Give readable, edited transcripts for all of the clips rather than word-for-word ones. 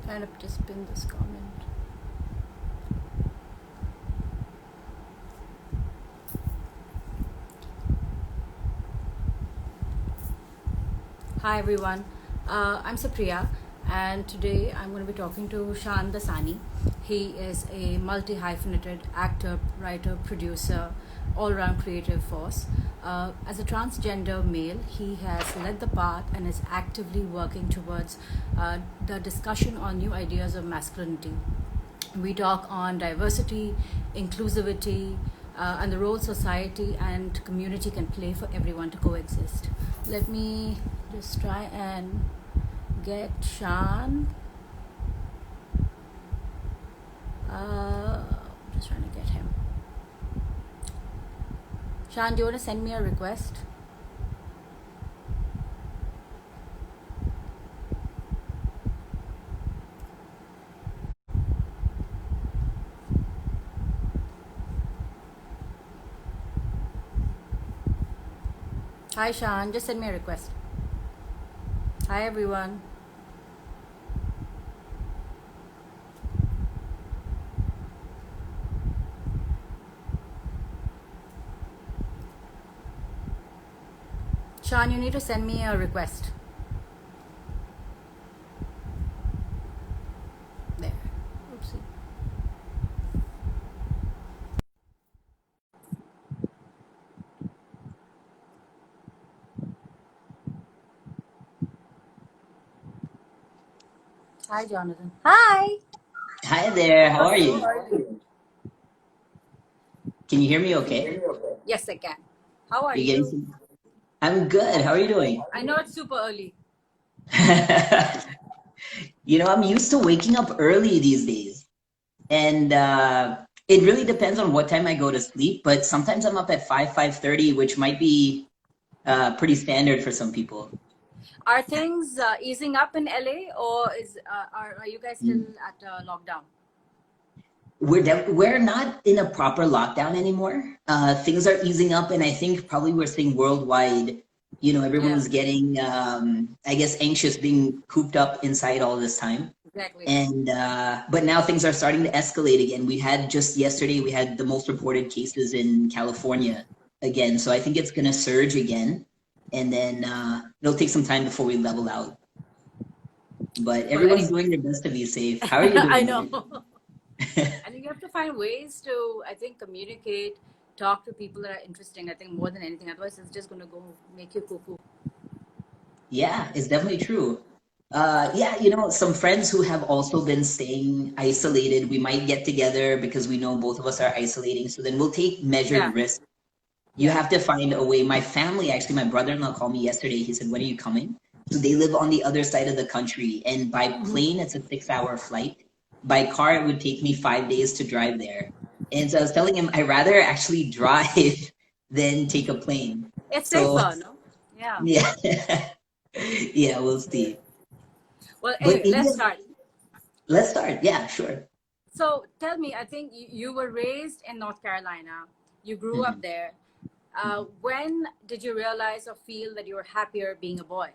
Trying to just pin this comment. Hi everyone, I'm Supriya, and today I'm going to be talking to Shaan Dasani. He is a multi-hyphenated actor, writer, producer, all-round creative force. As a transgender male, he has led the path and is actively working towards the discussion on new ideas of masculinity. We talk on diversity, inclusivity, and the role society and community can play for everyone to coexist. Let me just try and get Shaan. Just trying to get him. Shaan, do you want to send me a request? Hi Shaan, just send me a request. Hi everyone. Shaan, you need to send me a request. There. Oopsie. Hi Jonathan. Hi. Hi there, how are How you? are you? Can you hear me okay? Yes, I can. How are You getting you? some? I'm good. How are you doing? I know it's super early. I'm used to waking up early these days. And it really depends on what time I go to sleep, but sometimes I'm up at 5:30, which might be pretty standard for some people. Are things easing up in LA, or are you guys still at lockdown? We're not in a proper lockdown anymore. Things are easing up, and I think probably we're seeing worldwide. Everyone Yeah, was getting, I guess, anxious being cooped up inside all this time. exactly. And but now things are starting to escalate again. We had just yesterday, we had the most reported cases in California again. So I think it's gonna surge again, and then it'll take some time before we level out. But Well, everyone's anyway, doing their best to be safe. How are you I doing? know. I think you have to find ways to, I think, communicate, talk to people that are interesting. I think more than anything, otherwise it's just going to go make you cuckoo. Yeah, it's definitely true. Yeah, some friends who have also been staying isolated, we might get together because we know both of us are isolating. So then we'll take Yeah, measured risks. You yeah. have to find a way. My family, actually, my brother-in-law called me yesterday. He said, "When are you coming?" So they live on the other side of the country, and by plane, it's a 6-hour flight. By car, it would take me 5 days to drive there. And so I was telling him, I rather actually drive than take a plane. It's So safer, no? Yeah. yeah, yeah, we'll see. Well, But anyway, let's India, start. let's start. Yeah, sure. So tell me, I think you were raised in North Carolina. You grew up Mhm. there. When did you realize or feel that you were happier being a boy?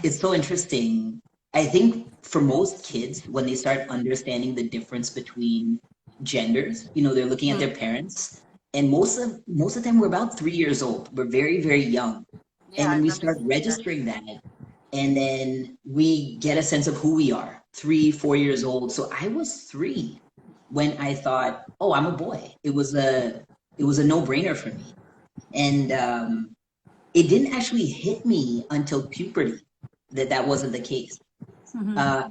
It's so interesting. I think for most kids, when they start understanding the difference between genders, they're looking at Hmm. their parents, and most of the time we're about 3 years old. We're very, very young. Yeah, And I then we remember start seeing that. registering that, and then we get a sense of who we are, 3, 4 years old. So I was 3 when I thought, oh, I'm a boy. It was a no-brainer for me. And it didn't actually hit me until puberty that that wasn't the case.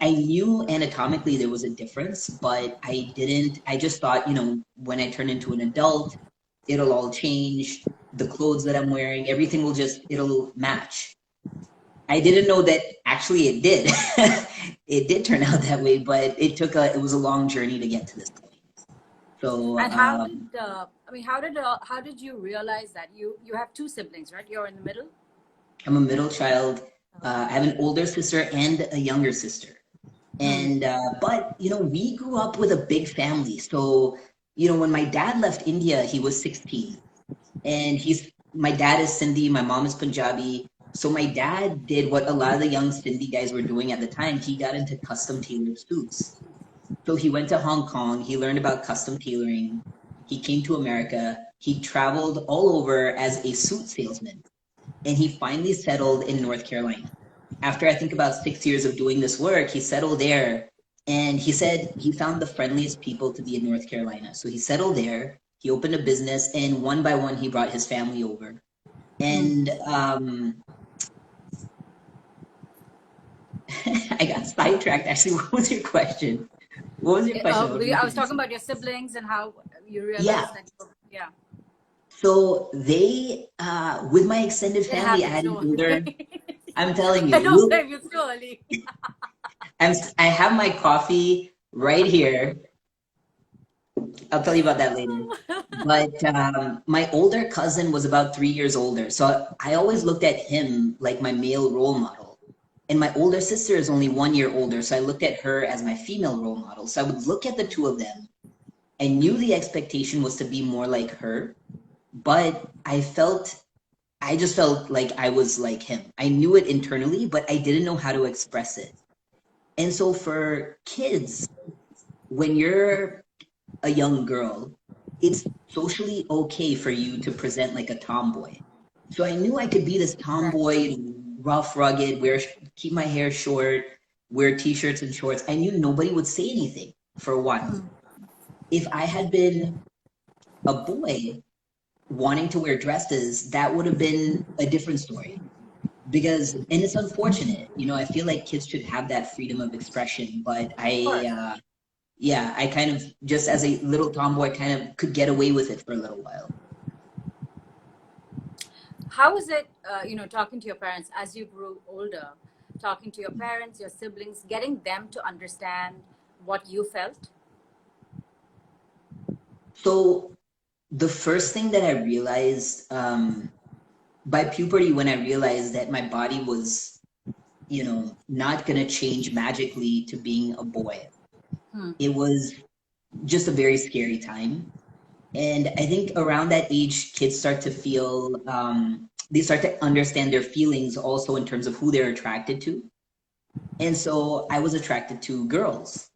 I knew anatomically there was a difference, but I didn't. I just thought, when I turn into an adult, it'll all change. The clothes that I'm wearing, everything it'll match. I didn't know that actually it did. It did turn out that way, but it was a long journey to get to this point. So, And how did I mean? How did you realize that you have two siblings, right? You're in the middle. I'm a middle child. I have an older sister and a younger sister. Hmm. And but we grew up with a big family. So, when my dad left India, he was 16. And my dad is Sindhi, my mom is Punjabi. So my dad did what a lot of the young Cindy guys were doing at the time. He got into custom tailored suits. So he went to Hong Kong. He learned about custom tailoring. He came to America. He traveled all over as a suit salesman. And he finally settled in North Carolina. After I think about 6 years of doing this work, he settled there. And he said he found the friendliest people to be in North Carolina. So he settled there. He opened a business, and one by one, he brought his family over. And I got sidetracked. Actually, what was your question? What was your question? I was talking about your siblings and how you realized Yeah. that. Yeah. So they, with my extended It family, I happens, had an don't older. worry. I'm telling I don't you, blame you. It's too early. I have my coffee right here. I'll tell you about that later. But my older cousin was about 3 years older, so I always looked at him like my male role model. And my older sister is only 1 year older, so I looked at her as my female role model. So I would look at the two of them. I knew the expectation was to be more like her, but I just felt like I was like him. I knew it internally, but I didn't know how to express it. And so for kids, when you're a young girl, it's socially okay for you to present like a tomboy. So I knew I could be this tomboy, rough, rugged, keep my hair short, wear t-shirts and shorts. I knew nobody would say anything for a while. If I had been a boy wanting to wear dresses, that would have been a different story. And it's unfortunate, I feel like kids should have that freedom of expression, but yeah, I kind of, just as a little tomboy, kind of could get away with it for a little while. How was it, talking to your parents as you grew older, talking to your parents, your siblings, getting them to understand what you felt? So the first thing that I realized by puberty, when I realized that my body was, not going to change magically to being a boy, it was just a very scary time. And I think around that age, kids start to feel, they start to understand their feelings also in terms of who they're attracted to. And so I was attracted to girls.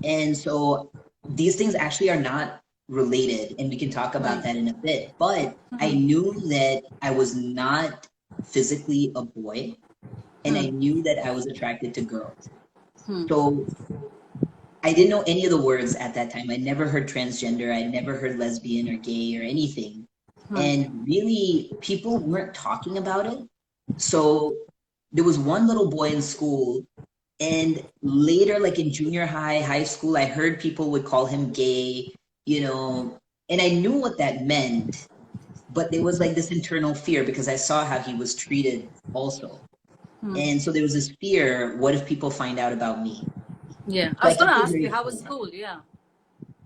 And so these things actually are not related, and we can talk about that in a bit. But I knew that I was not physically a boy, and I knew that I was attracted to girls. So I didn't know any of the words at that time. I never heard transgender. I never heard lesbian or gay or anything. And really, people weren't talking about it. So there was one little boy in school, and later, like in junior high school, I heard people would call him gay, and I knew what that meant, but there was like this internal fear because I saw how he was treated also. And so there was this fear, what if people find out about me? Yeah, So I was going to ask you, how was school? Yeah.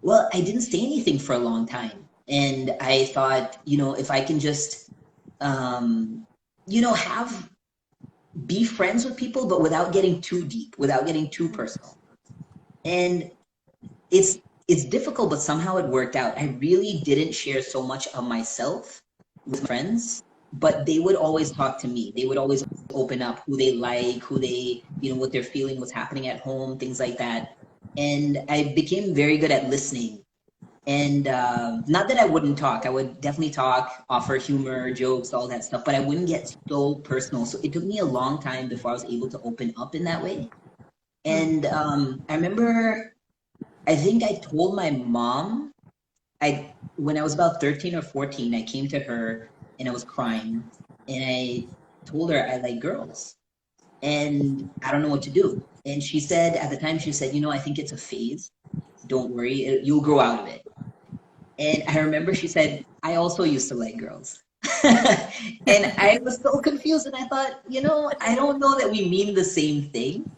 Well, I didn't say anything for a long time. And I thought, if I can just, be friends with people, but without getting too deep, without getting too personal. And it's difficult, but somehow it worked out. I really didn't share so much of myself with friends, but they would always talk to me. They would always open up who they like, who they, what they're feeling, what's happening at home, things like that. And I became very good at listening. And not that I wouldn't talk. I would definitely talk, offer humor, jokes, all that stuff, but I wouldn't get so personal. So it took me a long time before I was able to open up in that way. And I remember, I think I told my mom, when I was about 13 or 14, I came to her and I was crying. And I told her I like girls. And I don't know what to do. And she said, at the time, she said, I think it's a phase. Don't worry, you'll grow out of it. And I remember she said, I also used to like girls. And I was so confused. And I thought, I don't know that we mean the same thing.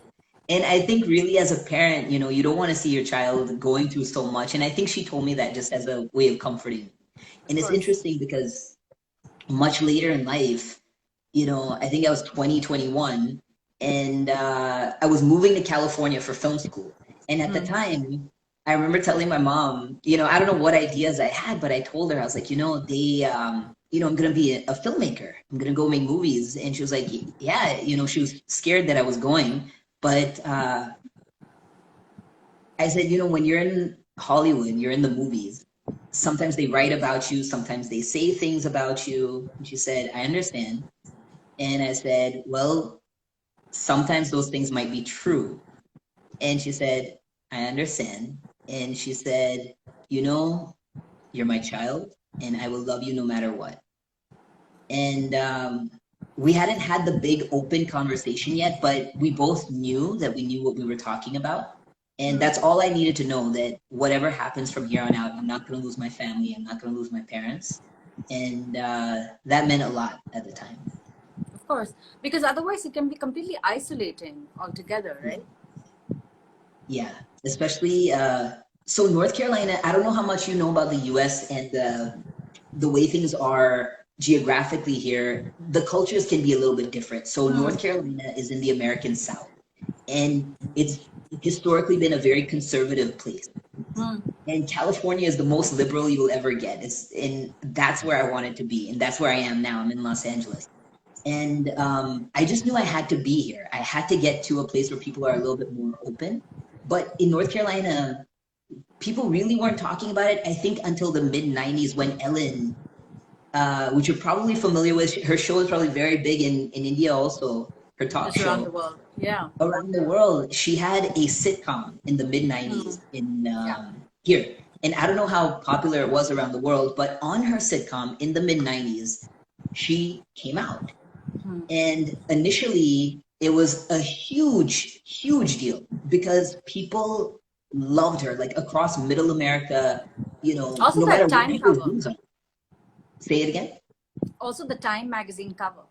And I think really as a parent, you don't want to see your child going through so much. And I think she told me that just as a way of comforting me. And it's interesting because much later in life, I think I was 21, and I was moving to California for film school. And at the time, I remember telling my mom, I don't know what ideas I had, but I told her, I was like, I'm going to be a filmmaker. I'm going to go make movies. And she was like, yeah, she was scared that I was going. But I said, when you're in Hollywood, you're in the movies, sometimes they write about you, sometimes they say things about you. And she said, I understand. And I said, well, sometimes those things might be true. And she said, I understand. And she said, you're my child, and I will love you no matter what. And we hadn't had the big open conversation yet, but we both knew that we knew what we were talking about. And that's all I needed to know, that whatever happens from here on out, I'm not going to lose my family. I'm not going to lose my parents. And that meant a lot at the time. Of course, because otherwise it can be completely isolating altogether, right? Yeah, especially so North Carolina, I don't know how much you know about the US and the way things are geographically here. The cultures can be a little bit different. So North Carolina is in the American South, and it's historically been a very conservative place. And California is the most liberal you'll ever get. And that's where I wanted to be, and that's where I am now. I'm in Los Angeles. And I just knew I had to be here. I had to get to a place where people are a little bit more open. But in North Carolina, people really weren't talking about it, I think, until the mid-90s when Ellen, which you're probably familiar with, her show is probably very big in India also, her talk Just show. around the world, yeah. Around the world. She had a sitcom in the mid-90s here. And I don't know how popular it was around the world, but on her sitcom in the mid-90s, she came out. And initially, it was a huge, huge deal because people loved her, like across middle America, Also no the matter what Time people's cover. views are. Say it again. Also the Time magazine cover.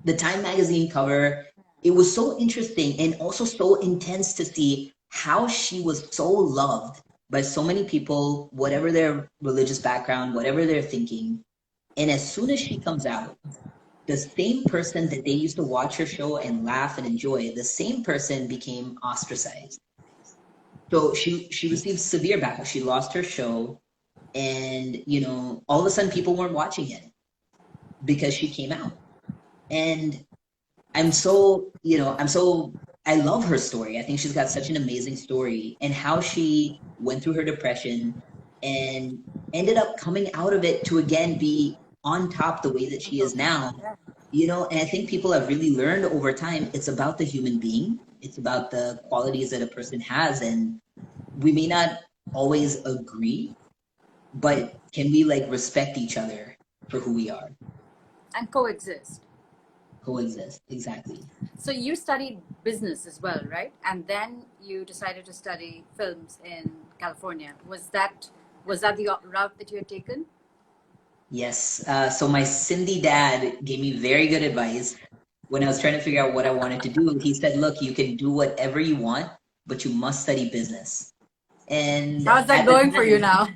The Time magazine cover, it was so interesting and also so intense to see how she was so loved by so many people, whatever their religious background, whatever they're thinking. And as soon as she comes out, the same person that they used to watch her show and laugh and enjoy, the same person became ostracized. So she received severe backlash. She lost her show, and all of a sudden people weren't watching it because she came out. And I love her story. I think she's got such an amazing story, and how she went through her depression and ended up coming out of it to again be on top the way that she is now. And I think people have really learned over time, it's about the human being. It's about the qualities that a person has. And we may not always agree, but can we respect each other for who we are? And coexist. Coexist, exactly. So you studied business as well, right? And then you decided to study films in California. Was that the route that you had taken? Yes. So my Sindhi dad gave me very good advice when I was trying to figure out what I wanted to do. He said, look, you can do whatever you want, but you must study business. And how's that going for you now?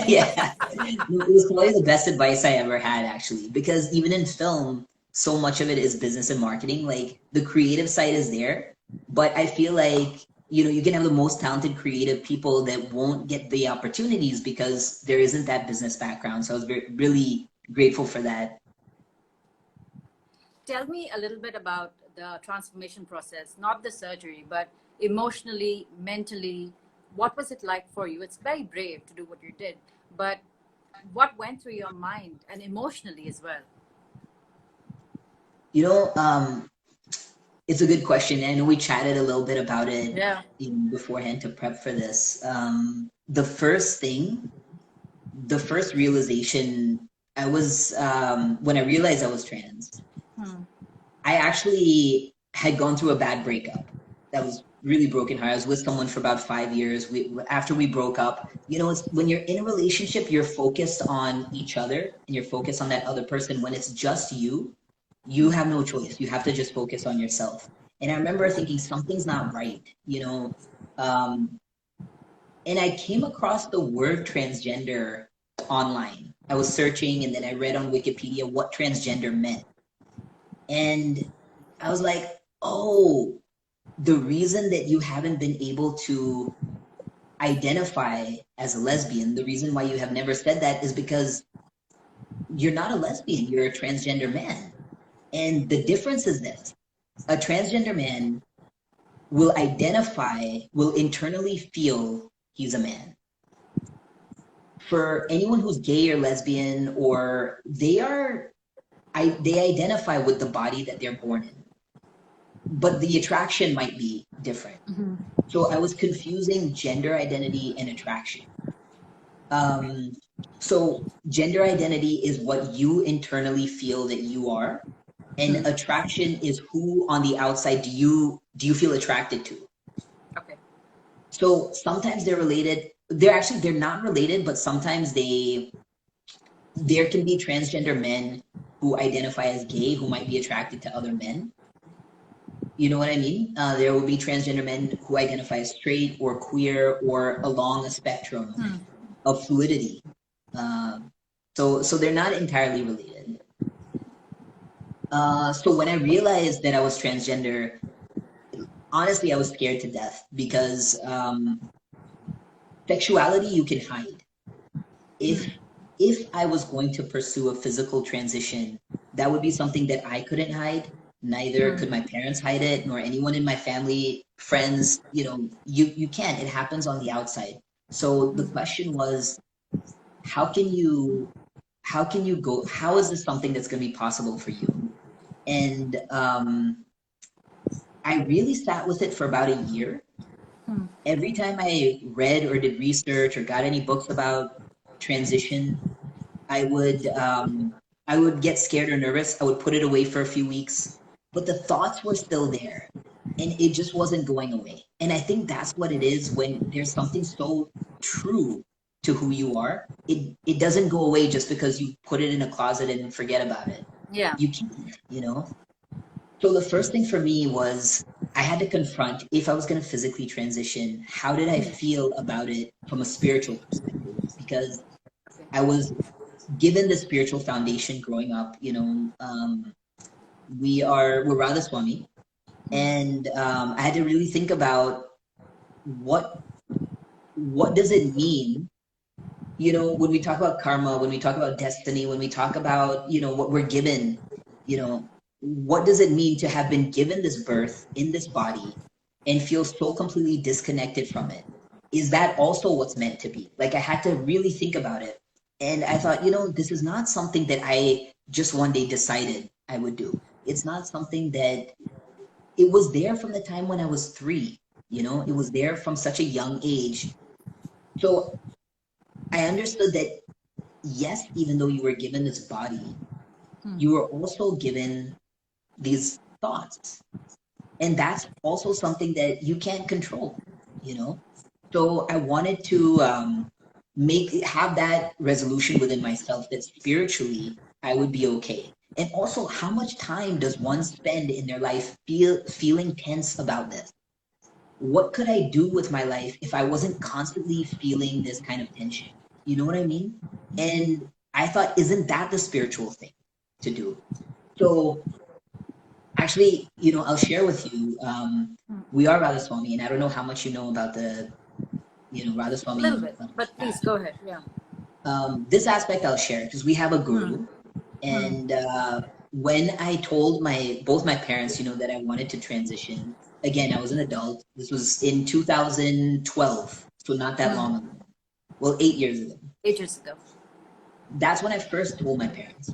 Yeah, it was probably the best advice I ever had, actually, because even in film, so much of it is business and marketing. Like the creative side is there, but I feel like you can have the most talented creative people that won't get the opportunities because there isn't that business background. So I was really grateful for that. Tell me a little bit about the transformation process, not the surgery, but emotionally, mentally. What was it like for you? It's very brave to do what you did, but what went through your mind and emotionally as well? It's a good question. I know we chatted a little bit about it beforehand to prep for this. The first realization I was when I realized I was trans, I actually had gone through a bad breakup. That was really broken heart. I was with someone for about 5 years. After we broke up, it's when you're in a relationship, you're focused on each other and you're focused on that other person. When it's just you have no choice. You have to just focus on yourself. And I remember thinking something's not right, and I came across the word transgender online. I was searching and then I read on Wikipedia what transgender meant. And I was like, oh, the reason that you haven't been able to identify as a lesbian, the reason why you have never said that is because you're not a lesbian, you're a transgender man. And the difference is this: a transgender man will internally feel he's a man. For anyone who's gay or lesbian, or they identify with the body that they're born in, but the attraction might be different. So I was confusing gender identity and attraction. So gender identity is what you internally feel that you are, and attraction is who on the outside do you feel attracted to. Okay. So sometimes they're related. They're not related, but sometimes there can be transgender men who identify as gay who might be attracted to other men. You know what I mean? There will be transgender men who identify as straight or queer or along a spectrum of fluidity. So they're not entirely related. So when I realized that I was transgender, honestly, I was scared to death because sexuality you can hide. If I was going to pursue a physical transition, that would be something that I couldn't hide. Neither could my parents hide it, nor anyone in my family, friends. You can't. It happens on the outside. So the question was, how can you go? How is this something that's going to be possible for you? And I really sat with it for about a year. Every time I read or did research or got any books about transition, I would get scared or nervous. I would put it away for a few weeks, but the thoughts were still there, and it just wasn't going away. And I think that's what it is when there's something so true to who you are. It doesn't go away just because you put it in a closet and forget about it. Yeah. You can't. So the first thing for me was I had to confront, if I was going to physically transition, how did I feel about it from a spiritual perspective? Because I was given the spiritual foundation growing up. We're Radha Swami, and I had to really think about what does it mean. When we talk about karma, when we talk about destiny, when we talk about what we're given, what does it mean to have been given this birth in this body and feel so completely disconnected from it? Is that also what's meant to be? Like, I had to really think about it. And I thought, this is not something that I just one day decided I would do. It's not something that it was there from the time when I was 3. It was there from such a young age. So I understood that, yes, even though you were given this body, you were also given these thoughts, and that's also something that you can't control. So I wanted to have that resolution within myself that spiritually I would be okay. And also, how much time does one spend in their life feeling tense about this? What could I do with my life if I wasn't constantly feeling this kind of tension? You know what I mean? And I thought, isn't that the spiritual thing to do? So actually, I'll share with you, we are Radha Swami, and I don't know how much you know about the, Radha Swami. A little bit, but please go ahead. Yeah. This aspect I'll share because we have a guru. And when I told both my parents, that I wanted to transition, again, I was an adult. This was in 2012, so not that long ago. Well, 8 years ago. 8 years ago. That's when I first told my parents.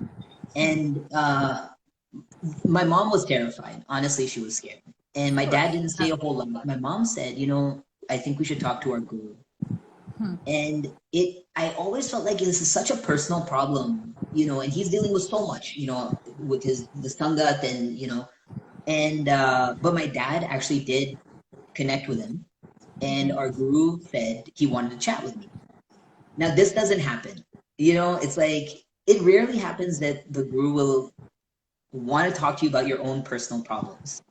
And my mom was terrified. Honestly, she was scared. And my dad didn't say a whole lot. My mom said, I think we should talk to our guru. And I always felt like this is such a personal problem, and he's dealing with so much, with the sangat and, but my dad actually did connect with him, and our guru said he wanted to chat with me. Now, this doesn't happen. It's like, it rarely happens that the guru will want to talk to you about your own personal problems.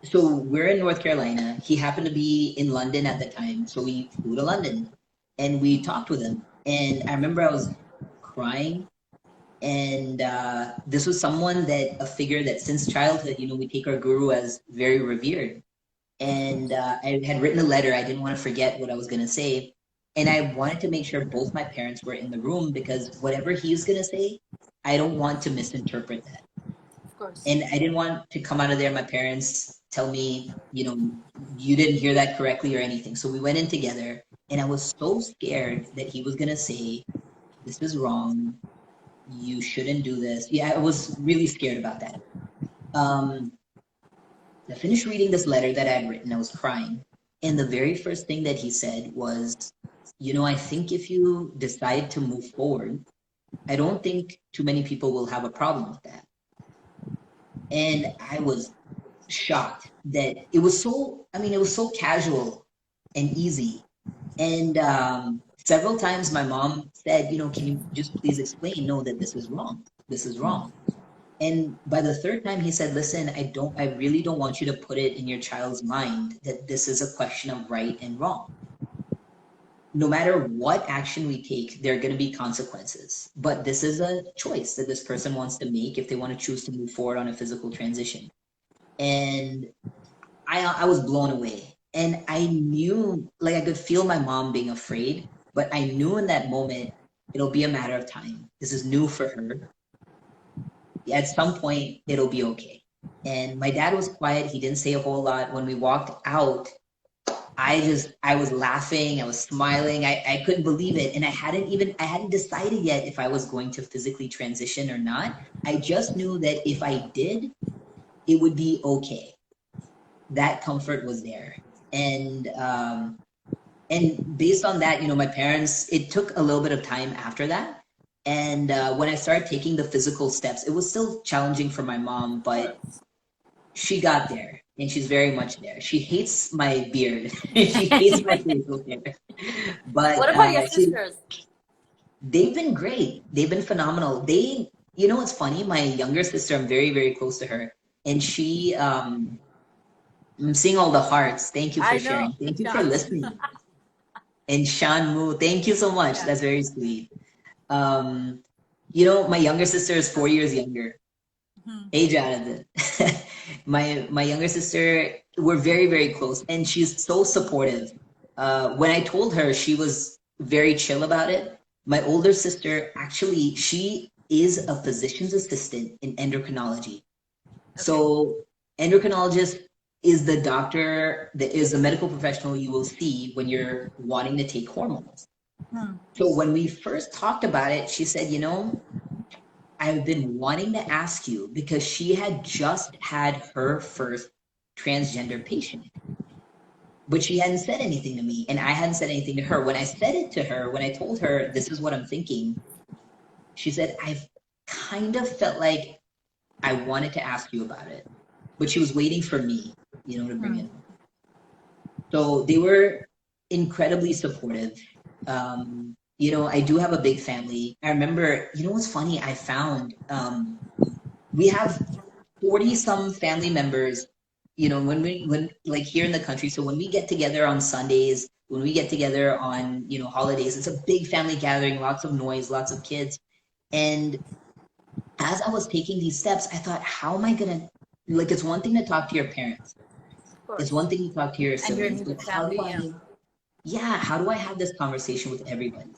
So we're in North Carolina. He happened to be in London at the time. So we flew to London and we talked with him. And I remember I was crying. And this was a figure that since childhood, we take our guru as very revered. And I had written a letter. I didn't want to forget what I was going to say. And I wanted to make sure both my parents were in the room because whatever he's going to say, I don't want to misinterpret that. Of course. And I didn't want to come out of there, my parents tell me, you didn't hear that correctly or anything. So we went in together, and I was so scared that he was going to say, this is wrong. You shouldn't do this. Yeah, I was really scared about that. I finished reading this letter that I had written. I was crying. And the very first thing that he said was, I think if you decide to move forward, I don't think too many people will have a problem with that. And I was shocked that it was so casual and easy. And several times my mom said, can you just please explain? No, that this is wrong. This is wrong. And by the third time he said, listen, I really don't want you to put it in your child's mind that this is a question of right and wrong. No matter what action we take, there are going to be consequences. But this is a choice that this person wants to make if they want to choose to move forward on a physical transition. And I was blown away. And I knew, like, I could feel my mom being afraid, but I knew in that moment, it'll be a matter of time. This is new for her. At some point, it'll be okay. And my dad was quiet. He didn't say a whole lot. When we walked out, I was laughing. I was smiling. I couldn't believe it. And I hadn't decided yet if I was going to physically transition or not. I just knew that if I did, it would be okay. That comfort was there. And based on that, my parents, it took a little bit of time after that. And when I started taking the physical steps, it was still challenging for my mom, but she got there, and she's very much there. She hates my beard. She hates my facial hair. But what about your sisters? They've been great. They've been phenomenal. What's funny? My younger sister, I'm very, very close to her, and she, I'm seeing all the hearts. Thank you for sharing. Thank you for listening. And Shaan, thank you so much. That's very sweet. My younger sister is 4 years younger. Hey, Jonathan. my younger sister, we're very, very close, and she's so supportive. When I told her, she was very chill about it. My older sister, actually, she is a physician's assistant in endocrinology. Okay. So endocrinologist is the doctor, that is a medical professional you will see when you're wanting to take hormones. So when we first talked about it, she said, I've been wanting to ask you, because she had just had her first transgender patient, but she hadn't said anything to me, and I hadn't said anything to her. When I said it to her, when I told her this is what I'm thinking, she said, I've kind of felt like I wanted to ask you about it, but she was waiting for me, to bring it up. So they were incredibly supportive. I do have a big family. I remember, what's funny? I found we have 40 some family members, when like here in the country. So when we get together on Sundays, when we get together on, holidays, it's a big family gathering, lots of noise, lots of kids. And as I was taking these steps, I thought, how am I going to, like, it's one thing to talk to your parents. It's one thing to talk to your siblings, but how do I have this conversation with everybody?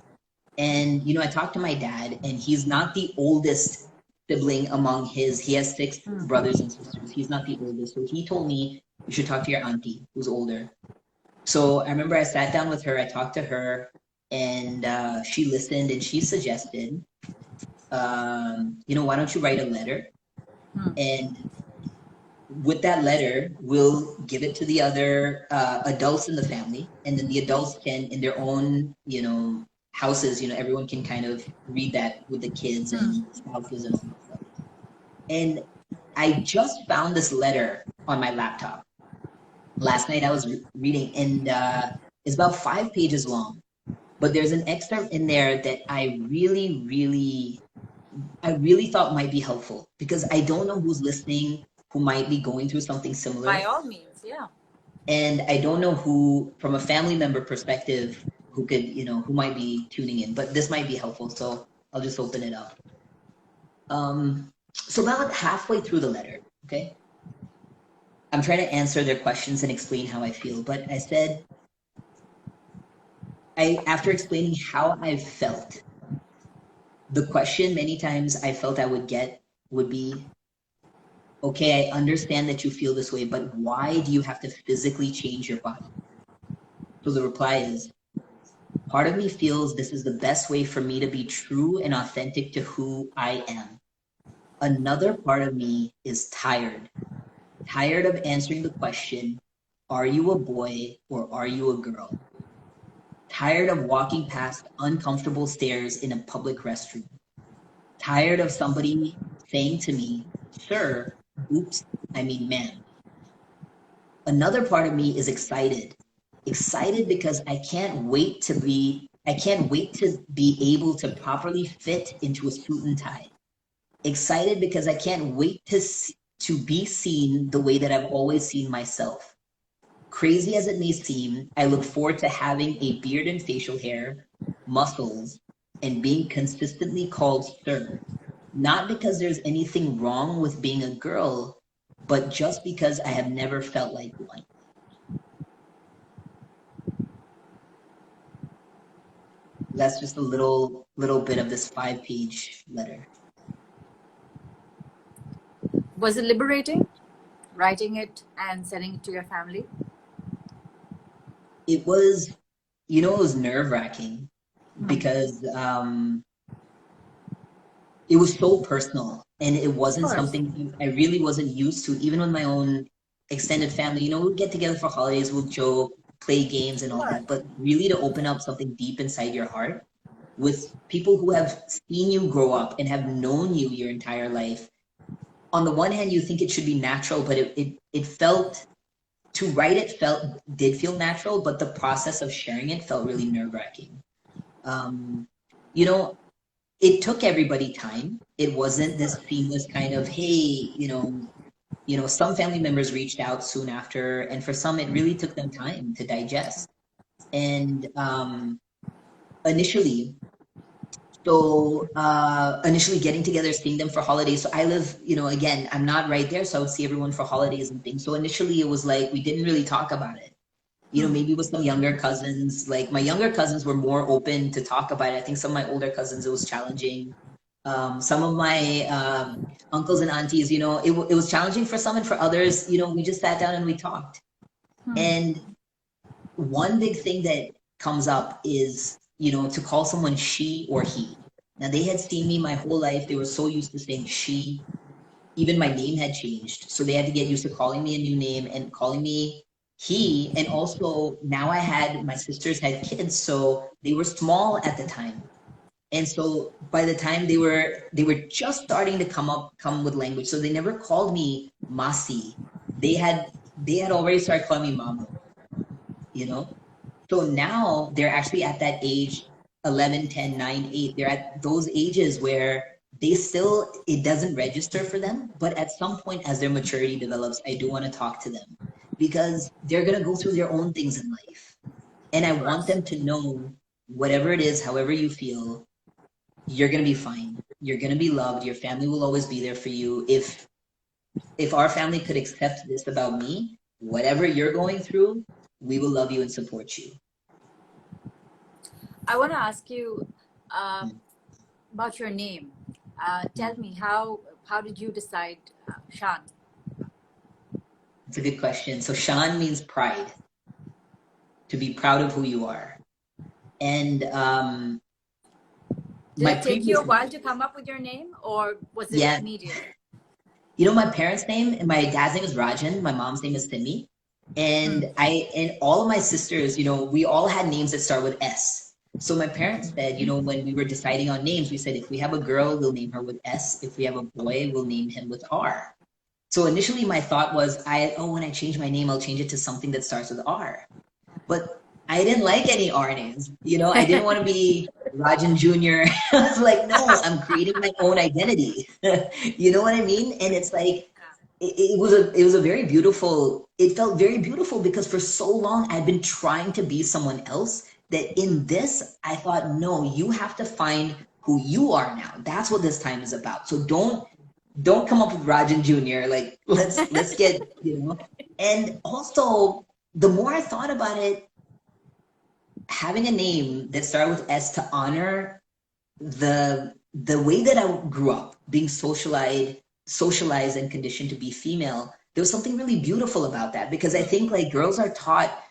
And, I talked to my dad, and he's not the oldest sibling he has 6 brothers and sisters. He's not the oldest. So he told me, you should talk to your auntie who's older. So I remember I sat down with her, I talked to her, and she listened, and she suggested, why don't you write a letter? And with that letter, we'll give it to the other adults in the family, and then the adults can, in their own, houses, everyone can kind of read that with the kids and spouses and all that stuff. And I just found this letter on my laptop. Last night I was reading, and it's about 5 pages long, but there's an excerpt in there that I really, really thought might be helpful, because I don't know who's listening who might be going through something similar. By all means, yeah. And I don't know who, from a family member perspective, who could, who might be tuning in, but this might be helpful. So I'll just open it up. So about halfway through the letter, okay, I'm trying to answer their questions and explain how I feel. But I said, after explaining how I felt, the question many times I felt I would get would be, okay, I understand that you feel this way, but why do you have to physically change your body? So the reply is, part of me feels this is the best way for me to be true and authentic to who I am. Another part of me is tired of answering the question, are you a boy or are you a girl? Tired of walking past uncomfortable stairs in a public restroom. Tired of somebody saying to me, sir, oops, I mean man. Another part of me is excited. Excited because I can't wait to be able to properly fit into a suit and tie. Excited because I can't wait to be seen the way that I've always seen myself. Crazy as it may seem, I look forward to having a beard and facial hair, muscles, and being consistently called sir. Not because there's anything wrong with being a girl, but just because I have never felt like one. That's just a little bit of this 5-page letter. Was it liberating, writing it and sending it to your family? It was, it was nerve-wracking because it was so personal and it wasn't something I really wasn't used to, even with my own extended family. We'll get together for holidays, we'll joke, play games and all that, but really to open up something deep inside your heart with people who have seen you grow up and have known you your entire life. On the one hand, you think it should be natural, but it felt, to write it did feel natural, but the process of sharing it felt really nerve-wracking. It took everybody time. It wasn't this seamless kind of, hey, some family members reached out soon after, and for some, it really took them time to digest. And initially getting together, seeing them for holidays. So I live, again, I'm not right there, so I would see everyone for holidays and things. So initially it was like, we didn't really talk about it. Maybe with some younger cousins, like my younger cousins were more open to talk about it. I think some of my older cousins, it was challenging. Some of my uncles and aunties, it was challenging for some, and for others, we just sat down and we talked. And one big thing that comes up is, to call someone she or he. Now, they had seen me my whole life. They were so used to saying she. Even my name had changed. So they had to get used to calling me a new name and calling me he. And also, now my sisters had kids, so they were small at the time. And so by the time they were just starting to come with language. So they never called me Masi. They had already started calling me Mama. So now they're actually at that age, 11, 10, 9, 8. They're at those ages where it doesn't register for them. But at some point, as their maturity develops, I do want to talk to them because they're going to go through their own things in life. And I want them to know, whatever it is, however you feel, you're going to be fine. You're going to be loved. Your family will always be there for you. If our family could accept this about me, whatever you're going through, we will love you and support you. I want to ask you about your name. Tell me, how did you decide Shaan? It's a good question. So Shaan means pride, to be proud of who you are. And did it take you a while to come up with your name, or was it immediate? My parents' name, and my dad's name is Rajan. My mom's name is Simi. And and all of my sisters, we all had names that start with S. So my parents said, when we were deciding on names, we said, if we have a girl, we'll name her with S. If we have a boy, we'll name him with R. So initially my thought was, when I change my name, I'll change it to something that starts with R. But I didn't like any R names. I didn't want to be Rajan Jr. I was like, no, I'm creating my own identity. You know what I mean? And it's like, it was a very beautiful, it felt very beautiful because for so long I'd been trying to be someone else, that in this, I thought, no, you have to find who you are now. That's what this time is about. So don't come up with Rajan Jr. Like, let's get, And also, the more I thought about it, having a name that started with S to honor the way that I grew up, being socialized and conditioned to be female, there was something really beautiful about that, because I think like girls are taught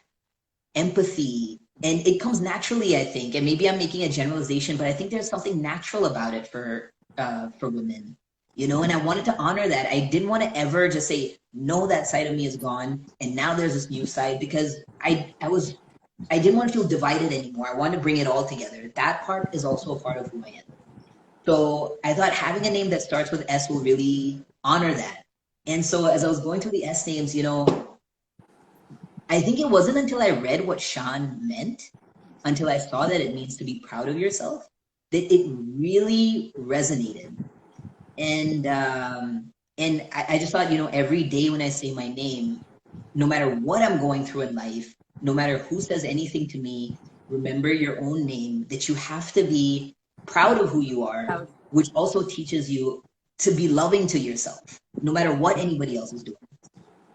empathy and it comes naturally, I think. And maybe I'm making a generalization, but I think there's something natural about it for women, you know. And I wanted to honor that. I didn't want to ever just say no, that side of me is gone and now there's this new side, because I didn't want to feel divided anymore. I wanted to bring it all together. That part is also a part of who I am. So I thought having a name that starts with S will really honor that. And so as I was going through the S names, you know, I think it wasn't until I read what Shaan meant, until I saw that it means to be proud of yourself, that it really resonated. And I just thought, you know, every day when I say my name, no matter what I'm going through in life, no matter who says anything to me, remember your own name, that you have to be proud of who you are, which also teaches you to be loving to yourself, no matter what anybody else is doing.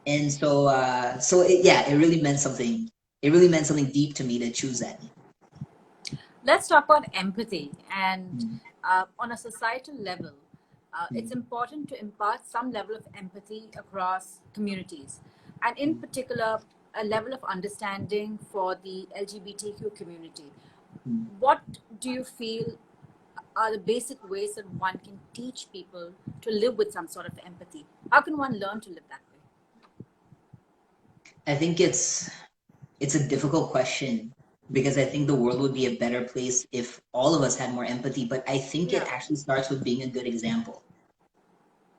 And so, it really meant something. It really meant something deep to me to choose that name. Let's talk about empathy. And on a societal level, it's important to impart some level of empathy across communities, and in particular, a level of understanding for the LGBTQ community. What do you feel are the basic ways that one can teach people to live with some sort of empathy? How can one learn to live that way? I think it's a difficult question, because I think the world would be a better place if all of us had more empathy. But I think it actually starts with being a good example.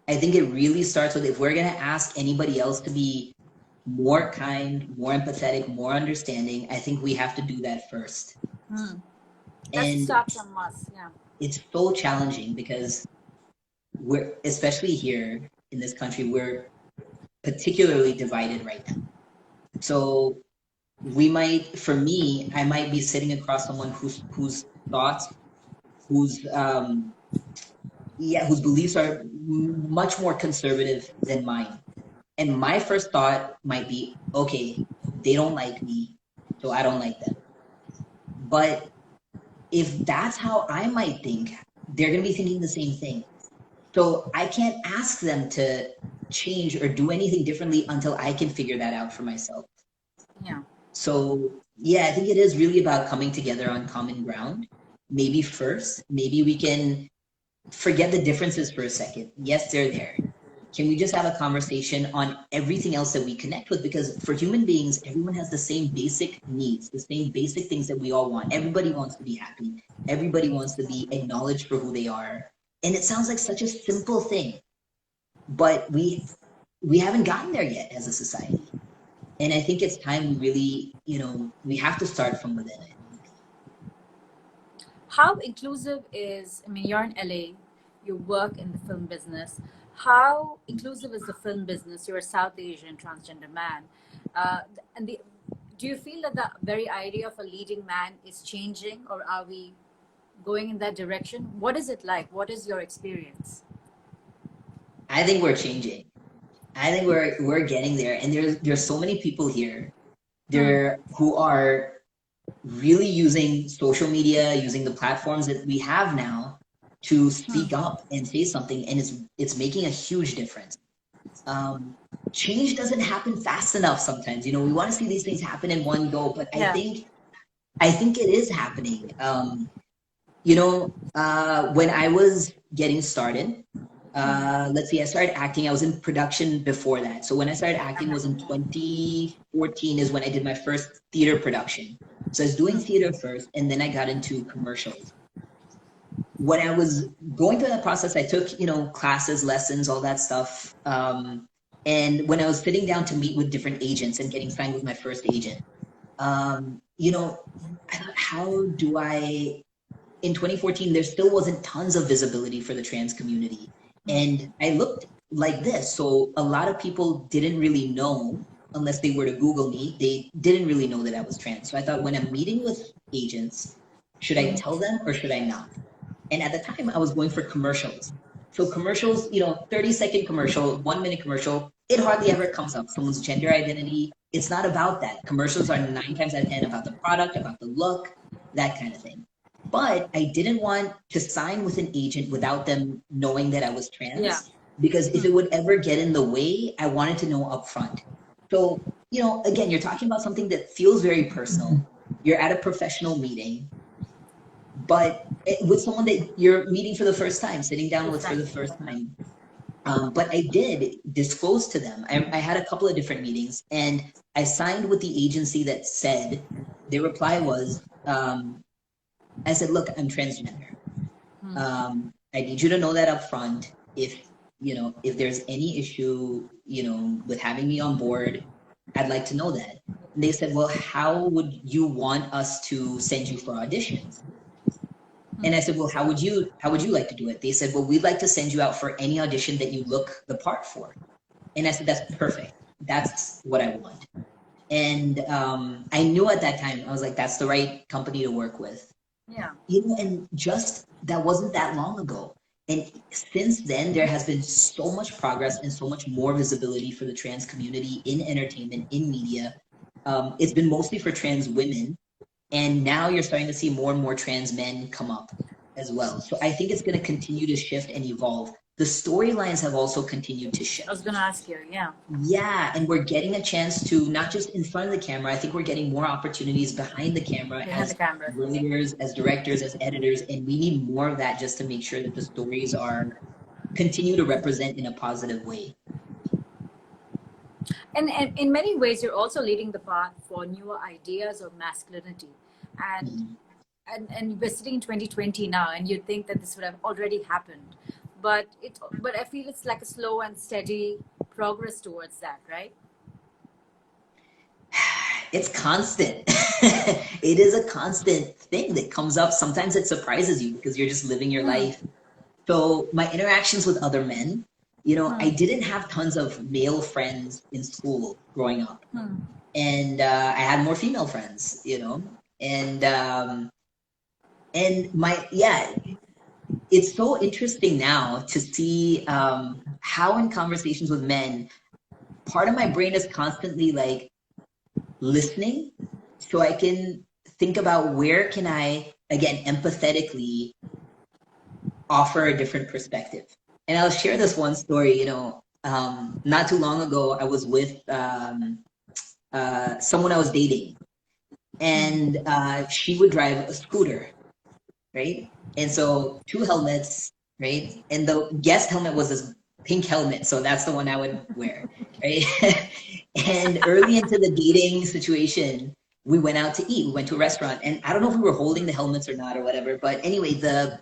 I think it really starts with, if we're going to ask anybody else to be more kind, more empathetic, more understanding, I think we have to do that first. That's start from us. Yeah. It's so challenging, because we're, especially here in this country, we're particularly divided right now. So we might, for me, I might be sitting across someone whose thoughts, whose beliefs are much more conservative than mine. And my first thought might be, okay, they don't like me, so I don't like them. But if that's how I might think, they're going to be thinking the same thing. So I can't ask them to change or do anything differently until I can figure that out for myself. Yeah. So, yeah, I think it is really about coming together on common ground. Maybe first, maybe we can forget the differences for a second. Yes, they're there. Can we just have a conversation on everything else that we connect with? Because for human beings, everyone has the same basic needs, the same basic things that we all want. Everybody wants to be happy. Everybody wants to be acknowledged for who they are. And it sounds like such a simple thing, but we haven't gotten there yet as a society. And I think it's time we really, you know, we have to start from within it. How inclusive is, I mean, you're in LA, you work in the film business. How inclusive is the film business? You're a South Asian transgender man. Do you feel that the very idea of a leading man is changing, or are we going in that direction? What is it like? What is your experience? I think we're changing. I think we're getting there. And there's so many people here there who are really using social media, using the platforms that we have now to speak up and say something, and it's making a huge difference. Change doesn't happen fast enough sometimes. You know, we want to see these things happen in one go, but I think it is happening. You know, when I was getting started, let's see, I started acting. I was in production before that. So when I started acting was in 2014 is when I did my first theater production. So I was doing theater first, and then I got into commercials. When I was going through that process, I took, you know, classes, lessons, all that stuff. And when I was sitting down to meet with different agents and getting signed with my first agent, you know, I thought, how do I, in 2014, there still wasn't tons of visibility for the trans community. And I looked like this. So a lot of people didn't really know, unless they were to Google me, they didn't really know that I was trans. So I thought, when I'm meeting with agents, should I tell them or should I not? And at the time, I was going for commercials. So commercials, you know, 30-second commercial, 1-minute commercial, it hardly ever comes up. Someone's gender identity, it's not about that. Commercials are 9 times out of 10 about the product, about the look, that kind of thing. But I didn't want to sign with an agent without them knowing that I was Yeah. trans, because if it would ever get in the way, I wanted to know upfront. So, again, you're talking about something that feels very personal. You're at a professional meeting, but with someone that you're meeting for the first time, sitting down with for the first time. But I did disclose to them. I had a couple of different meetings, and I signed with the agency that said, their reply was, I said, look, I'm transgender. I need you to know that up front. If there's any issue, with having me on board, I'd like to know that. And they said, well, how would you want us to send you for auditions? And I said, well, how would you like to do it? They said, well, we'd like to send you out for any audition that you look the part for. And I said, that's perfect. That's what I want. And I knew at that time, I was like, that's the right company to work with. Yeah. And just that wasn't that long ago. And since then, there has been so much progress and so much more visibility for the trans community in entertainment, in media. It's been mostly for trans women. And now you're starting to see more and more trans men come up as well. So I think it's going to continue to shift and evolve. The storylines have also continued to shift. I was going to ask you, yeah. Yeah, and we're getting a chance to, not just in front of the camera, I think we're getting more opportunities behind the camera as writers, as directors, as editors, and we need more of that just to make sure that the stories continue to represent in a positive way. And in many ways, you're also leading the path for newer ideas of masculinity. And we're sitting in 2020 now, and you'd think that this would have already happened. But I feel it's like a slow and steady progress towards that, right? It's constant. It is a constant thing that comes up. Sometimes it surprises you because you're just living your life. So my interactions with other men, I didn't have tons of male friends in school growing up. And I had more female friends, and it's so interesting now to see how in conversations with men, part of my brain is constantly like listening so I can think about where can I, again, empathetically offer a different perspective. And I'll share this one story, not too long ago, I was with someone I was dating, and she would drive a scooter, right? And so 2 helmets, right? And the guest helmet was this pink helmet, so that's the one I would wear, right? And early into the dating situation, we went out to eat. We went to a restaurant, and I don't know if we were holding the helmets or not or whatever, but anyway, the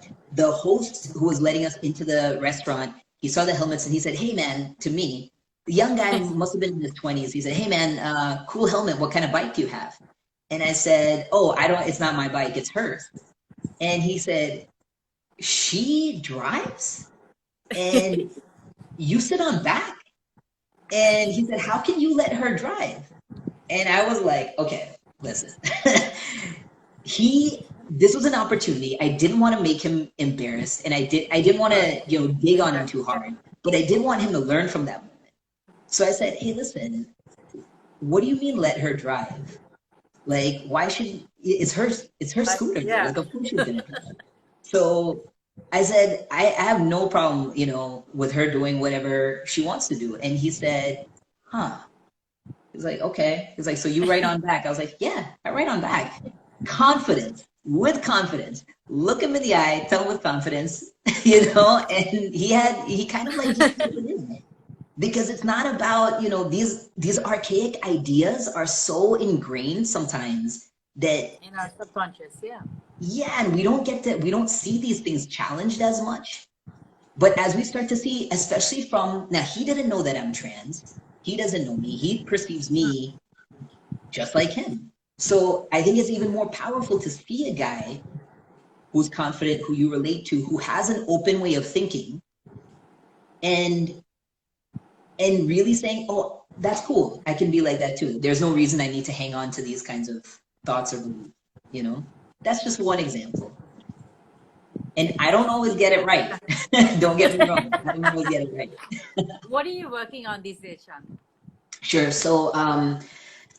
host who was letting us into the restaurant, he saw the helmets and he said, hey man, to me, the young guy must have been in his 20s. He said, hey man, cool helmet. What kind of bike do you have? And I said, oh, it's not my bike, it's hers. And he said, she drives? And you sit on back? And he said, how can you let her drive? And I was like, okay, listen. This was an opportunity. I didn't want to make him embarrassed, and I didn't want to, dig on him too hard, but I did want him to learn from that moment. So I said, hey, listen, what do you mean let her drive? Like, why should, it's her scooter. Yeah. Like, of course she's gonna drive. So I said, I have no problem, with her doing whatever she wants to do. And he said, huh. He's like, okay. He's like, so you write on back? I was like, yeah, I write on back. With confidence. Look him in the eye, tell him with confidence, and he kind of like, because it's not about, these archaic ideas are so ingrained sometimes that in our subconscious, and we don't see these things challenged as much. But as we start to see, especially now he didn't know that I'm trans. He doesn't know me. He perceives me just like him. So I think it's even more powerful to see a guy who's confident, who you relate to, who has an open way of thinking, and really saying, oh, that's cool. I can be like that too. There's no reason I need to hang on to these kinds of thoughts or beliefs, That's just one example. And I don't always get it right. Don't get me wrong. I don't always get it right. What are you working on these days, Shaan? Sure. So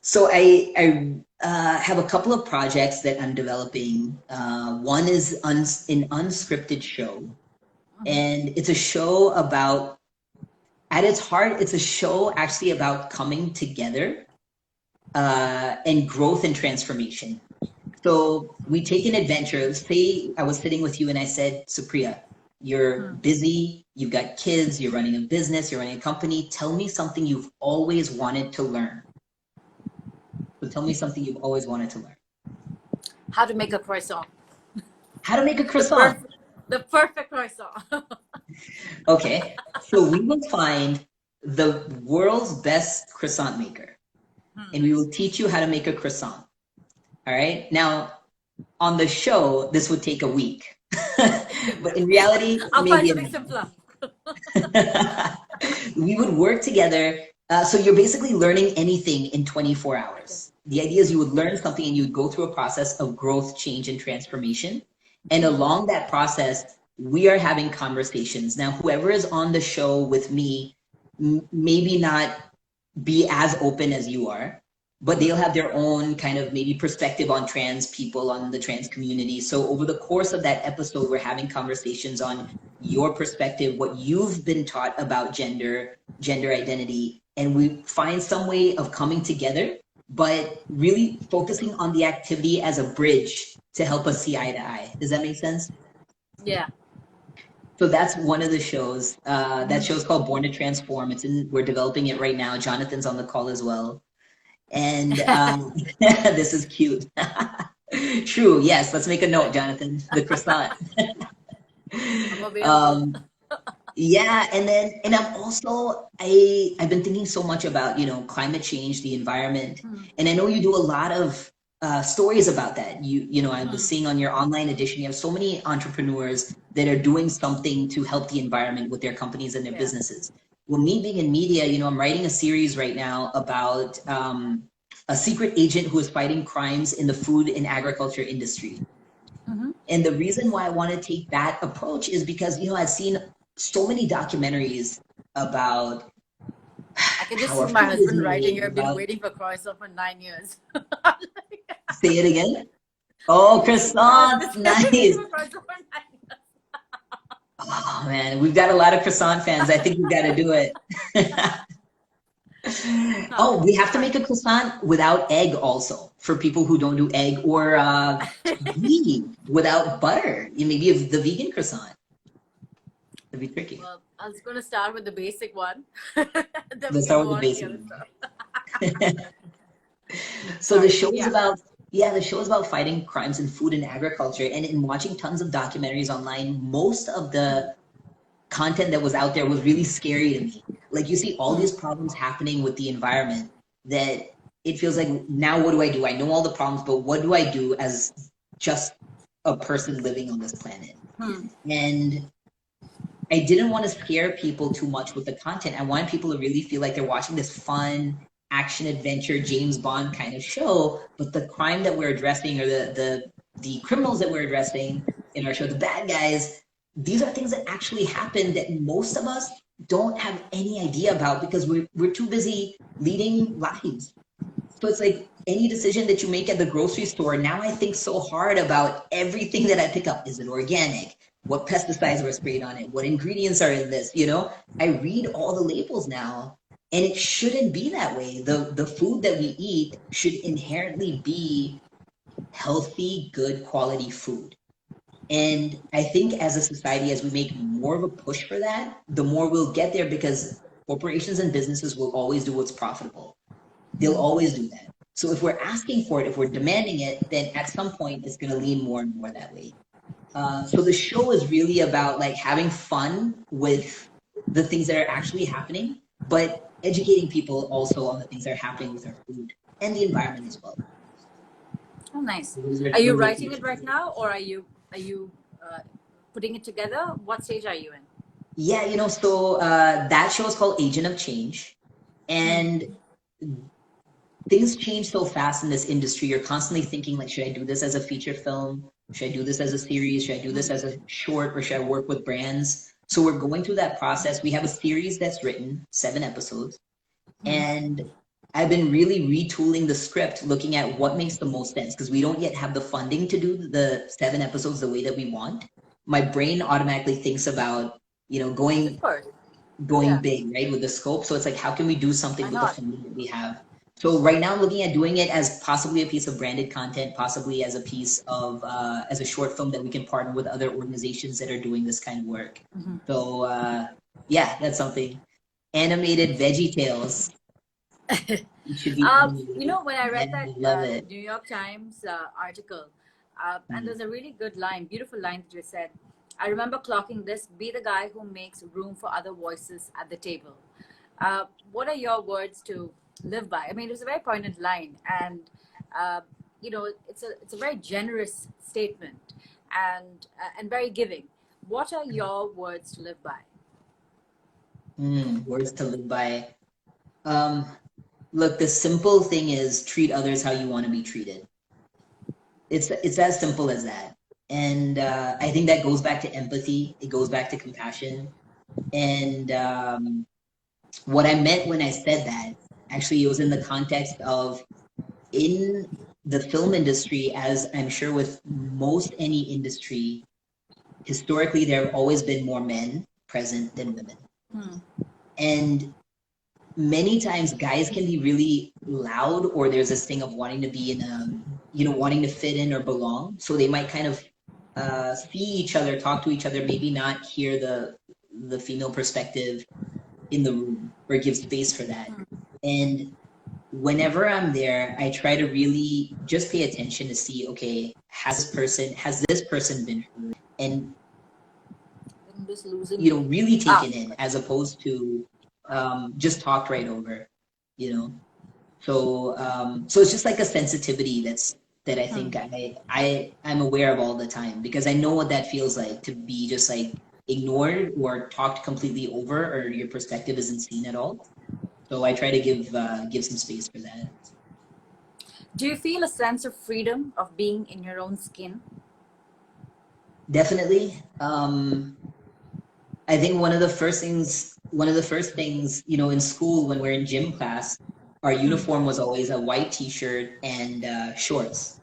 So I have a couple of projects that I'm developing. One is an unscripted show, and it's a show about, at its heart, it's a show actually about coming together and growth and transformation. So we take an adventure. Say I was sitting with you and I said, Supriya, you're busy, you've got kids, you're running a business, you're running a company. Tell me something you've always wanted to learn. So tell me something you've always wanted to learn. How to make a croissant. How to make a croissant. The perfect croissant. Okay. So we will find the world's best croissant maker, and we will teach you how to make a croissant. All right. Now, on the show, this would take a week. But in reality, I'll find maybe something simpler. we would work together. So you're basically learning anything in 24 hours. The idea is you would learn something and you would go through a process of growth, change, and transformation. And along that process, we are having conversations. Now, whoever is on the show with me, maybe not be as open as you are, but they'll have their own kind of maybe perspective on trans people, on the trans community. So over the course of that episode, we're having conversations on your perspective, what you've been taught about gender identity, and we find some way of coming together, but really focusing on the activity as a bridge to help us see eye to eye. Does that make sense? Yeah. So that's one of the shows. That show's called Born to Transform. We're developing it right now. Jonathan's on the call as well. And this is cute. True. Yes. Let's make a note, Jonathan. The croissant. Yeah. And I'm also, I've been thinking so much about, climate change, the environment. And I know you do a lot of stories about that. I was seeing on your online edition, you have so many entrepreneurs that are doing something to help the environment with their companies and their businesses. Well, me being in media, I'm writing a series right now about a secret agent who is fighting crimes in the food and agriculture industry. And the reason why I want to take that approach is because, I've seen so many documentaries about I can just see my husband writing, you've been waiting for croissant for 9 years. Say it again. Oh, croissant, nice. Oh man, we've got a lot of croissant fans. I think we've got to do it. Oh, we have to make a croissant without egg also, for people who don't do egg, or ghee without butter. Maybe the vegan croissant. It'd be tricky. Well, I was going to start with the basic one. Let's start with the basic one. So the show is about, the show is about fighting crimes in food and agriculture. And in watching tons of documentaries online, most of the content that was out there was really scary to me. Like, you see all these problems happening with the environment that it feels like, now what do I do? I know all the problems, but what do I do as just a person living on this planet? And I didn't want to scare people too much with the content. I wanted people to really feel like they're watching this fun action adventure James Bond kind of show, but the crime that we're addressing, or the criminals that we're addressing in our show, the bad guys, these are things that actually happen that most of us don't have any idea about because we're too busy leading lives. So it's like any decision that you make at the grocery store, now I think so hard about everything that I pick up. Is it organic? What pesticides were sprayed on it? What ingredients are in this? I read all the labels now, and it shouldn't be that way. The food that we eat should inherently be healthy, good quality food. And I think as a society, as we make more of a push for that, the more we'll get there, because corporations and businesses will always do what's profitable. They'll always do that. So if we're asking for it, if we're demanding it, then at some point it's going to lean more and more that way. So the show is really about like having fun with the things that are actually happening, but educating people also on the things that are happening with our food and the environment as well. Oh, nice. Are you writing it right now, or are you putting it together? What stage are you in? Yeah, so that show is called Agent of Change, and things change so fast in this industry. You're constantly thinking like, should I do this as a feature film? Should I do this as a series? Should I do this as a short, or should I work with brands? So we're going through that process. We have a series that's written, 7 episodes. And I've been really retooling the script, looking at what makes the most sense because we don't yet have the funding to do the 7 episodes the way that we want. My brain automatically thinks about, Of course. going Yeah. big, right, with the scope. So it's like, how can we do something Why with the not? funding that we have? So right now, I'm looking at doing it as possibly a piece of branded content, possibly as a piece of as a short film that we can partner with other organizations that are doing this kind of work. So yeah, that's something. Animated Veggie Tales. It should be animated. When I Yeah, read that I love it. New York Times article, and there's a really good line, beautiful line that you said. I remember clocking this: "Be the guy who makes room for other voices at the table." What are your words to live by? I mean, it was a very poignant line, and uh, it's a very generous statement, and very giving. What are your words to live by? Words to live by. Um, Look, the simple thing is treat others how you want to be treated. It's as simple as that. And I think that goes back to empathy. It goes back to compassion. And what I meant when I said that, actually, it was in the context of in the film industry, as I'm sure with most any industry, historically, there have always been more men present than women. And many times guys can be really loud, or there's this thing of wanting to be in wanting to fit in or belong. So they might kind of see each other, talk to each other, maybe not hear the female perspective in the room or give space for that. And whenever I'm there, I try to really just pay attention to see, okay, has this person been heard? And Just losing really taken in, as opposed to just talked right over, you know. So it's just like a sensitivity that I think I'm aware of all the time, because I know what that feels like to be just like ignored or talked completely over, or your perspective isn't seen at all. So I try to give some space for that. Do you feel a sense of freedom of being in your own skin? Definitely. I think one of the first things, in school when we're in gym class, our uniform was always a white t-shirt and shorts.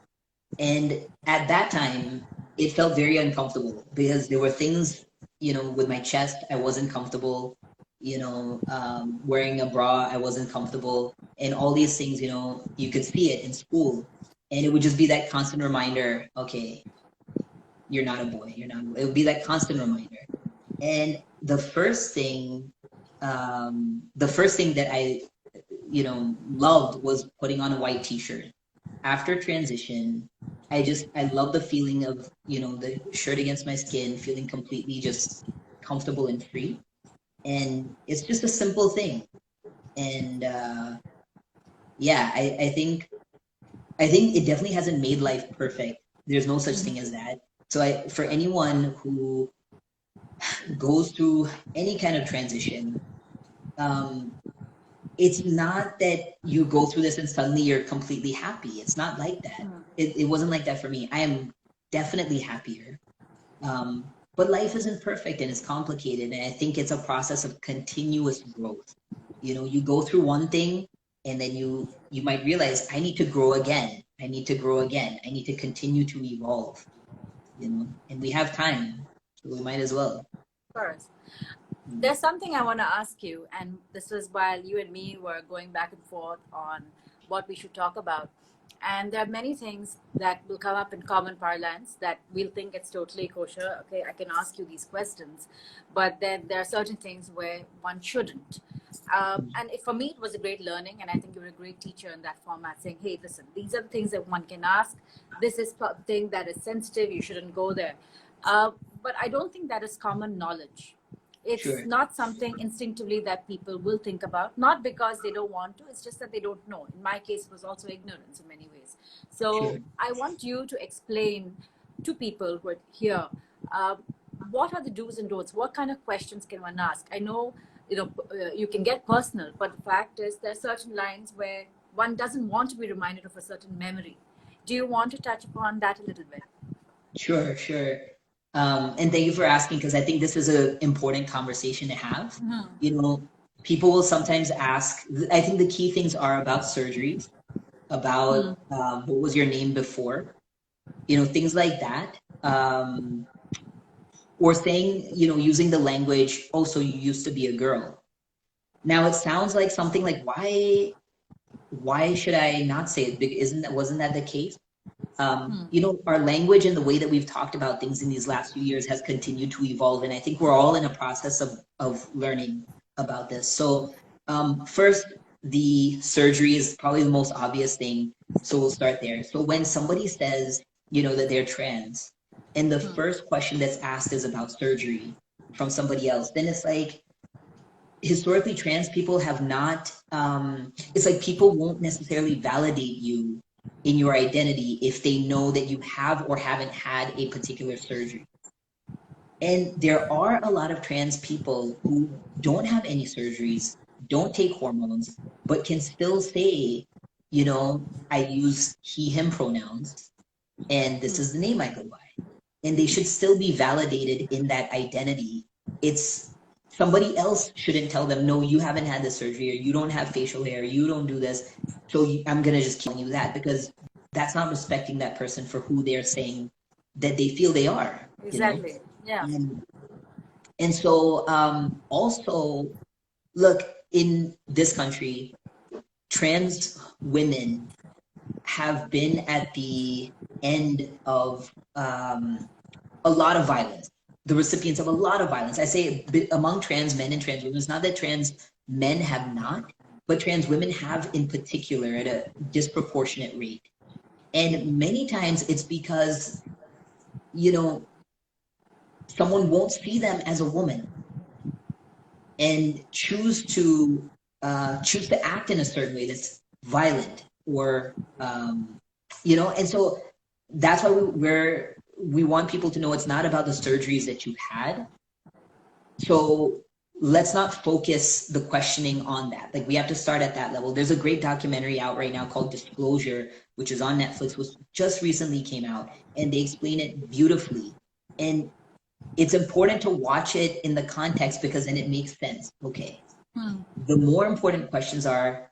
And at that time, it felt very uncomfortable because there were things, with my chest, I wasn't comfortable, wearing a bra, I wasn't comfortable. And all these things, you could see it in school. And it would just be that constant reminder, okay, you're not a boy, you're not a boy. It would be that constant reminder. And the first thing that I, loved was putting on a white t-shirt. After transition, I love the feeling of, the shirt against my skin, feeling completely just comfortable and free. And it's just a simple thing. And yeah, I think it definitely hasn't made life perfect. There's no such thing as that. So for anyone who goes through any kind of transition, it's not that you go through this and suddenly you're completely happy. It's not like that. It wasn't like that for me. I am definitely happier. But life isn't perfect and it's complicated. And I think it's a process of continuous growth. You go through one thing and then you might realize, I need to grow again. I need to grow again. I need to continue to evolve, and we have time, so we might as well. Of course. There's something I want to ask you, and this is while you and me were going back and forth on what we should talk about. And there are many things that will come up in common parlance that we'll think it's totally kosher. Okay, I can ask you these questions. But then there are certain things where one shouldn't. For me, it was a great learning, and I think you were a great teacher in that format, saying, hey, listen, these are the things that one can ask. This is thing that is sensitive. You shouldn't go there. But I don't think that is common knowledge. It's Sure. not something instinctively that people will think about, not because they don't want to, it's just that they don't know. In my case, it was also ignorance in many ways. So Sure. I want you to explain to people who are here, what are the do's and don'ts? What kind of questions can one ask? I know, you can get personal, but the fact is there are certain lines where one doesn't want to be reminded of a certain memory. Do you want to touch upon that a little bit? Sure. And thank you for asking, because I think this is an important conversation to have. people will sometimes ask, I think the key things are about surgeries, about what was your name before, things like that. Or saying, using the language, oh, so you used to be a girl. Now it sounds like something like, why should I not say it? Wasn't that the case? Our language and the way that we've talked about things in these last few years has continued to evolve. And I think we're all in a process of learning about this. So first, the surgery is probably the most obvious thing. So we'll start there. So when somebody says, that they're trans, and the first question that's asked is about surgery from somebody else, then it's like, historically trans people have not, it's like people won't necessarily validate you in your identity if they know that you have or haven't had a particular surgery. And there are a lot of trans people who don't have any surgeries, don't take hormones, but can still say, I use he, him pronouns, and this is the name I go by. And they should still be validated in that identity. It's somebody else shouldn't tell them, no, you haven't had this surgery, or you don't have facial hair, you don't do this, so I'm going to just keep telling you that, because that's not respecting that person for who they're saying that they feel they are. Exactly. Yeah. And so also, look, in this country, trans women have been at the end of a lot of violence, the recipients of a lot of violence. I say among trans men and trans women. It's not that trans men have not, but trans women have in particular at a disproportionate rate. And many times it's because, someone won't see them as a woman and choose to act in a certain way that's violent, or and so that's why we want people to know it's not about the surgeries that you've had. So let's not focus the questioning on that. Like, we have to start at that level. There's a great documentary out right now called Disclosure, which is on Netflix, which just recently came out, and they explain it beautifully. And it's important to watch it in the context, because then it makes sense. Okay. The more important questions are,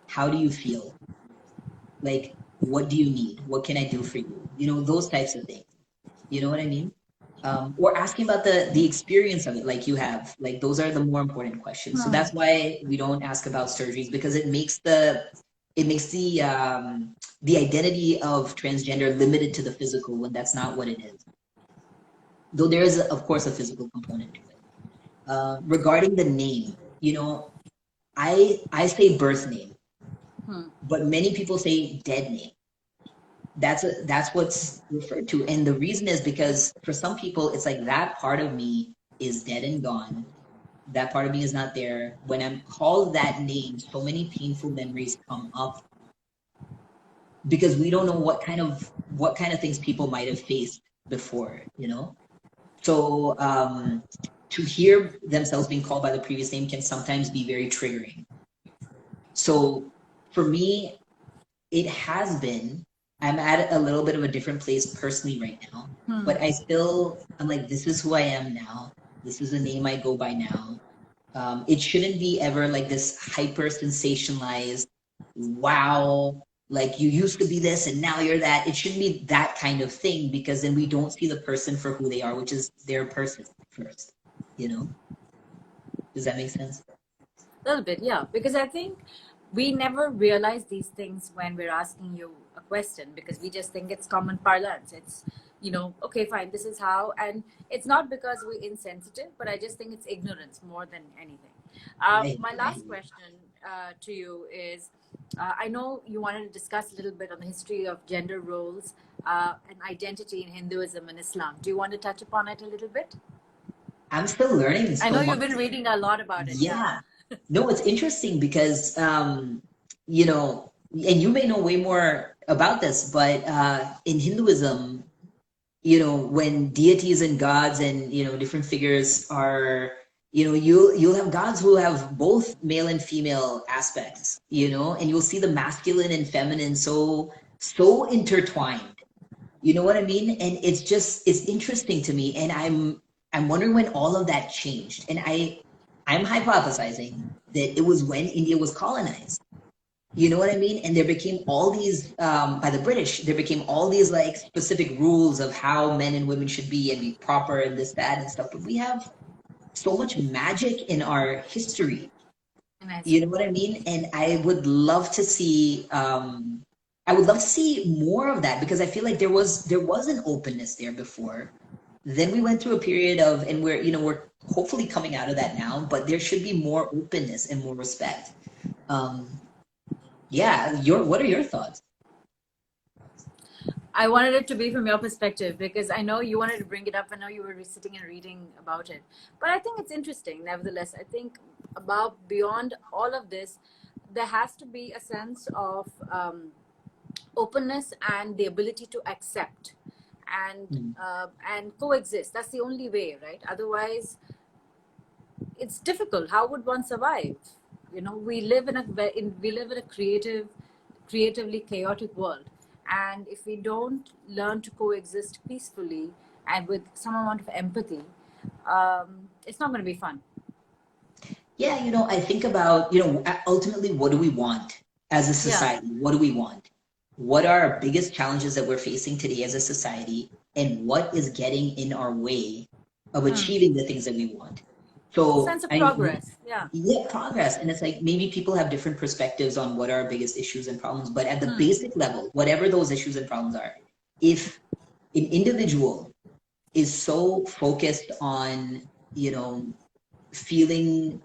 how do you feel? Like, what do you need? What can I do for you? Those types of things. You know what I mean? Or asking about the experience of it, like you have. Like, those are the more important questions. So that's why we don't ask about surgeries, because it makes the identity of transgender limited to the physical, when that's not what it is. Though there is, of course, a physical component to it. Regarding the name, I say birth name, but many people say dead name. That's what's referred to. And the reason is because for some people, it's like, that part of me is dead and gone. That part of me is not there. When I'm called that name, so many painful memories come up, because we don't know what kind of things people might have faced before, So to hear themselves being called by the previous name can sometimes be very triggering. So for me, it has been, I'm at a little bit of a different place personally right now, but I'm like, this is who I am now. This is the name I go by now. It shouldn't be ever like this hyper sensationalized, wow, like you used to be this and now you're that. It shouldn't be that kind of thing, because then we don't see the person for who they are, which is their person first, Does that make sense? A little bit, yeah. Because I think we never realize these things when we're asking you a question, because we just think it's common parlance. It's, okay, fine, this is how. And it's not because we're insensitive, but I just think it's ignorance more than anything. My last question to you is, I know you wanted to discuss a little bit on the history of gender roles and identity in Hinduism and Islam. Do you want to touch upon it a little bit? I'm still learning so I know much. you've been reading a lot about it. Yeah. No, it's interesting because, and you may know way more about this, but in Hinduism, when deities and gods and, different figures are, you'll have gods who have both male and female aspects, and you'll see the masculine and feminine so intertwined. You know what I mean? And it's interesting to me. And I'm wondering when all of that changed. And I I'm hypothesizing that it was when India was colonized. You know what I mean? And there became all these, by the British, there became all these like specific rules of how men and women should be and be proper and this, that, and stuff. But we have so much magic in our history. You know what I mean? And I would love to see, more of that, because I feel like there was an openness there before. Then we went through a period of, and we're hopefully coming out of that now, but there should be more openness and more respect. Um, yeah, what are your thoughts? I wanted it to be from your perspective because I know you wanted to bring it up. I know you were sitting and reading about it. But I think it's interesting, nevertheless. I think about beyond all of this, there has to be a sense of openness and the ability to accept and coexist. That's the only way, right? Otherwise, it's difficult. How would one survive? You know, we live in a creatively chaotic world, and if we don't learn to coexist peacefully and with some amount of empathy, it's not going to be fun. Yeah, I think about, ultimately, what do we want as a society? Yeah. What do we want? What are our biggest challenges that we're facing today as a society? And what is getting in our way of achieving the things that we want? So sense of progress. Yeah, progress. And it's like maybe people have different perspectives on what are our biggest issues and problems, but at the basic level, whatever those issues and problems are, if an individual is so focused on, feeling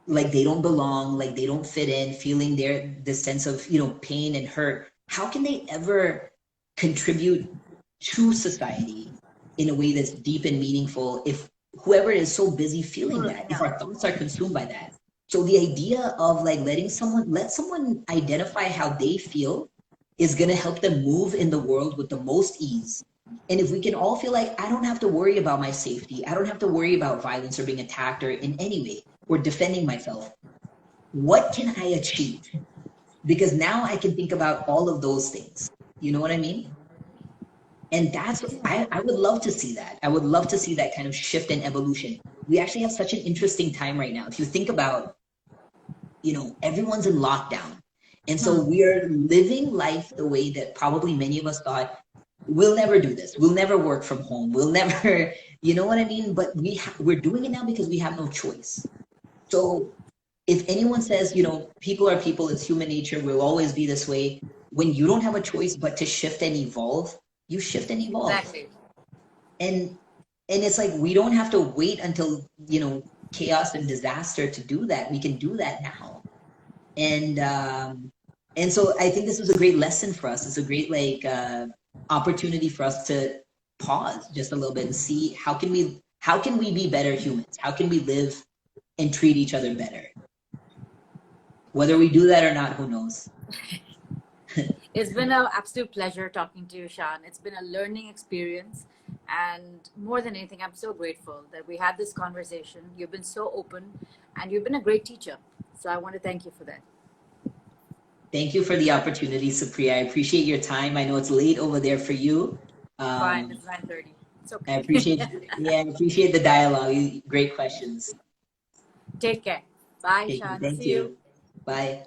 like they don't belong, like they don't fit in, feeling this sense of, pain and hurt, how can they ever contribute to society in a way that's deep and meaningful if whoever is so busy feeling that, if our thoughts are consumed by that? So the idea of like let someone identify how they feel is going to help them move in the world with the most ease. And if we can all feel like I don't have to worry about my safety, I don't have to worry about violence or being attacked or in any way, or defending myself, what can I achieve? Because now I can think about all of those things. You know what I mean? And I would love to see that. I would love to see that kind of shift and evolution. We actually have such an interesting time right now. If you think about, everyone's in lockdown. And so we're living life the way that probably many of us thought, we'll never do this. We'll never work from home. We'll never, you know what I mean? But we're doing it now because we have no choice. So if anyone says, people are people, it's human nature, we'll always be this way, when you don't have a choice but to shift and evolve, you shift and evolve. Exactly. And it's like, we don't have to wait until, chaos and disaster to do that. We can do that now. And so I think this was a great lesson for us. It's a great, opportunity for us to pause just a little bit and see how can we be better humans? How can we live and treat each other better? Whether we do that or not, who knows? It's been an absolute pleasure talking to you, Shaan. It's been a learning experience. And more than anything, I'm so grateful that we had this conversation. You've been so open and you've been a great teacher. So I want to thank you for that. Thank you for the opportunity, Supriya. I appreciate your time. I know it's late over there for you. Fine, it's 9:30. It's okay. I appreciate the dialogue. Great questions. Take care. Bye, Shaan. Thank you. Bye.